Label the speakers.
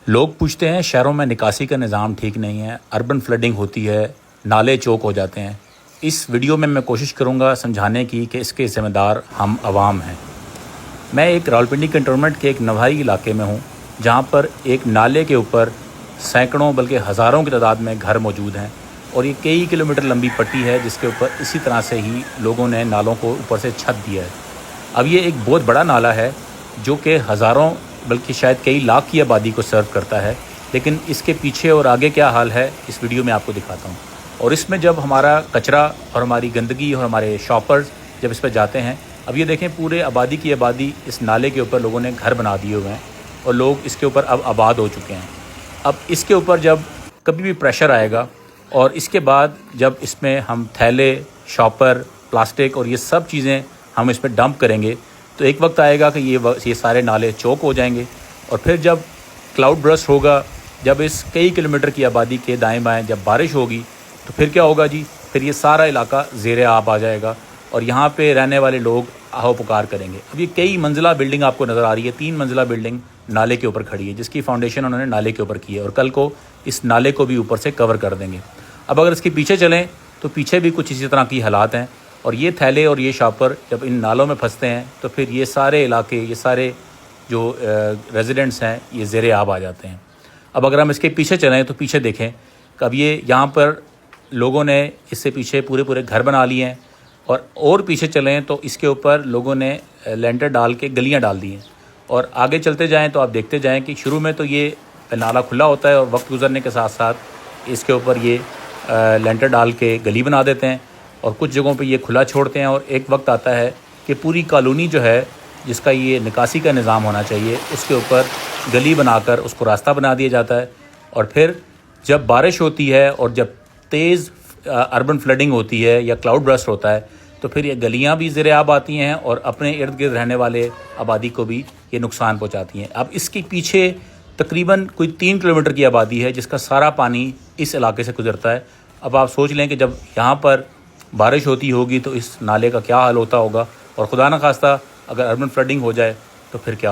Speaker 1: لوگ پوچھتے ہیں شہروں میں نکاسی کا نظام ٹھیک نہیں ہے، اربن فلڈنگ ہوتی ہے، نالے چوک ہو جاتے ہیں۔ اس ویڈیو میں کوشش کروں گا سمجھانے کی کہ اس کے ذمہ دار ہم عوام ہیں۔ میں ایک راولپنڈی کنٹونمنٹ کے ایک نواحی علاقے میں ہوں، جہاں پر ایک نالے کے اوپر سینکڑوں بلکہ ہزاروں کی تعداد میں گھر موجود ہیں، اور یہ کئی کلومیٹر لمبی پٹی ہے جس کے اوپر اسی طرح سے ہی لوگوں نے نالوں کو اوپر سے چھت دیا ہے۔ اب یہ ایک بہت بڑا نالا ہے جو کہ ہزاروں بلکہ شاید کئی لاکھ کی آبادی کو سرو کرتا ہے، لیکن اس کے پیچھے اور آگے کیا حال ہے اس ویڈیو میں آپ کو دکھاتا ہوں۔ اور اس میں جب ہمارا کچرا اور ہماری گندگی اور ہمارے شاپرز جب اس پہ جاتے ہیں، اب یہ دیکھیں پورے آبادی کی آبادی اس نالے کے اوپر لوگوں نے گھر بنا دیے ہوئے ہیں، اور لوگ اس کے اوپر اب آباد ہو چکے ہیں۔ اب اس کے اوپر جب کبھی بھی پریشر آئے گا، اور اس کے بعد جب اس میں ہم تھیلے، شاپر، پلاسٹک اور یہ سب چیزیں ہم اس پہ ڈمپ کریں گے، تو ایک وقت آئے گا کہ یہ سارے نالے چوک ہو جائیں گے، اور پھر جب کلاؤڈ برسٹ ہوگا، جب اس کئی کلومیٹر کی آبادی کے دائیں بائیں جب بارش ہوگی، تو پھر کیا ہوگا جی؟ پھر یہ سارا علاقہ زیر آب آ جائے گا، اور یہاں پہ رہنے والے لوگ آہو پکار کریں گے۔ اب یہ کئی منزلہ بلڈنگ آپ کو نظر آ رہی ہے، 3 منزلہ بلڈنگ نالے کے اوپر کھڑی ہے، جس کی فاؤنڈیشن انہوں نے نالے کے اوپر کی ہے، اور کل کو اس نالے کو بھی اوپر سے کور کر دیں گے۔ اب اگر اس کے پیچھے چلیں تو پیچھے بھی کچھ اسی طرح کی حالات ہیں، اور یہ تھیلے اور یہ شاپر جب ان نالوں میں پھنستے ہیں تو پھر یہ سارے علاقے، یہ سارے جو ریزیڈنٹس ہیں، یہ زیر آب آ جاتے ہیں۔ اب اگر ہم اس کے پیچھے چلیں تو پیچھے دیکھیں کہ اب یہ یہاں پر لوگوں نے اس سے پیچھے پورے گھر بنا لیے ہیں، اور پیچھے چلیں تو اس کے اوپر لوگوں نے لینٹر ڈال کے گلیاں ڈال دی ہیں، اور آگے چلتے جائیں تو آپ دیکھتے جائیں کہ شروع میں تو یہ نالا کھلا ہوتا ہے، اور وقت گزرنے کے ساتھ ساتھ اس کے اوپر یہ لینٹر ڈال کے گلی بنا دیتے ہیں، اور کچھ جگہوں پہ یہ کھلا چھوڑتے ہیں، اور ایک وقت آتا ہے کہ پوری کالونی جو ہے جس کا یہ نکاسی کا نظام ہونا چاہیے، اس کے اوپر گلی بنا کر اس کو راستہ بنا دیا جاتا ہے، اور پھر جب بارش ہوتی ہے اور جب تیز اربن فلڈنگ ہوتی ہے یا کلاؤڈ برسٹ ہوتا ہے، تو پھر یہ گلیاں بھی زیر آب آتی ہیں، اور اپنے ارد گرد رہنے والے آبادی کو بھی یہ نقصان پہنچاتی ہیں۔ اب اس کے پیچھے تقریباً کوئی 3 کلومیٹر کی آبادی ہے جس کا سارا پانی اس علاقے سے گزرتا ہے۔ اب آپ سوچ لیں کہ جب یہاں پر بارش ہوتی ہوگی تو اس نالے کا کیا حال ہوتا ہوگا، اور خدا نخواستہ اگر اربن فلڈنگ ہو جائے تو پھر کیا